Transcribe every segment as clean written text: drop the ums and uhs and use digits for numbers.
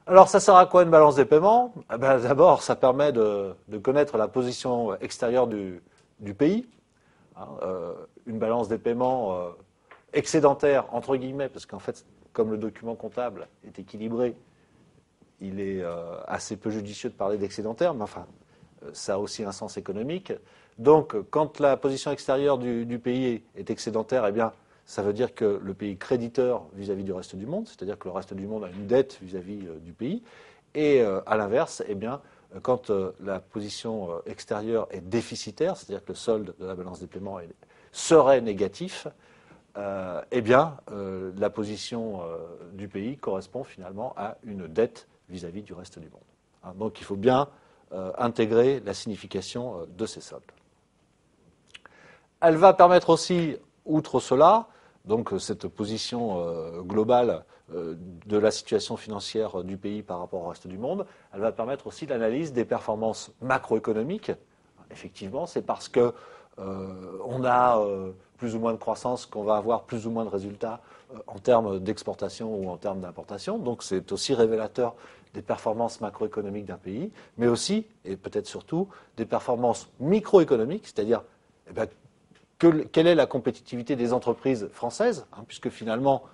Alors, ça sert à quoi une balance des paiements? Eh ben, d'abord, ça permet de connaître la position extérieure du pays. Hein, une balance des paiements excédentaire, entre guillemets, parce qu'en fait, comme le document comptable est équilibré, il est assez peu judicieux de parler d'excédentaire, mais enfin, ça a aussi un sens économique. Donc, quand la position extérieure du pays est excédentaire, eh bien, ça veut dire que le pays est créditeur vis-à-vis du reste du monde, c'est-à-dire que le reste du monde a une dette vis-à-vis du pays. Et à l'inverse, eh bien, quand la position extérieure est déficitaire, c'est-à-dire que le solde de la balance des paiements serait négatif, eh bien, la position du pays correspond finalement à une dette vis-à-vis du reste du monde. Hein, donc il faut bien intégrer la signification de ces soldes. Elle va permettre aussi, outre cela, donc cette position globale de la situation financière du pays par rapport au reste du monde, elle va permettre aussi l'analyse des performances macroéconomiques. Effectivement, c'est parce que on a plus ou moins de croissance qu'on va avoir plus ou moins de résultats en termes d'exportation ou en termes d'importation. Donc c'est aussi révélateur des performances macroéconomiques d'un pays, mais aussi, et peut-être surtout, des performances microéconomiques, c'est-à-dire eh bien, quelle est la compétitivité des entreprises françaises, hein, puisque finalement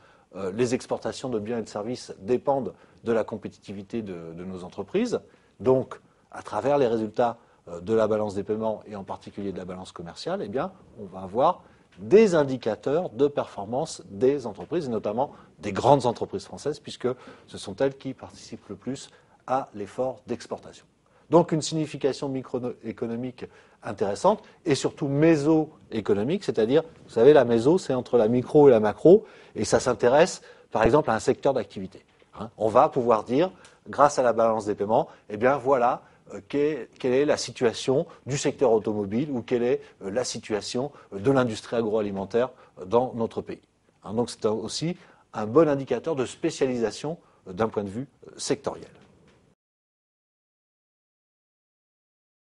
les exportations de biens et de services dépendent de la compétitivité de nos entreprises. Donc, à travers les résultats de la balance des paiements et en particulier de la balance commerciale, eh bien, on va avoir des indicateurs de performance des entreprises, et notamment des grandes entreprises françaises, puisque ce sont elles qui participent le plus à l'effort d'exportation. Donc une signification microéconomique intéressante et surtout mésoéconomique, c'est-à-dire, vous savez, la méso, c'est entre la micro et la macro, et ça s'intéresse, par exemple, à un secteur d'activité. Hein, on va pouvoir dire, grâce à la balance des paiements, eh bien voilà, quelle est la situation du secteur automobile ou quelle est la situation de l'industrie agroalimentaire dans notre pays. Hein, donc c'est aussi un bon indicateur de spécialisation d'un point de vue sectoriel.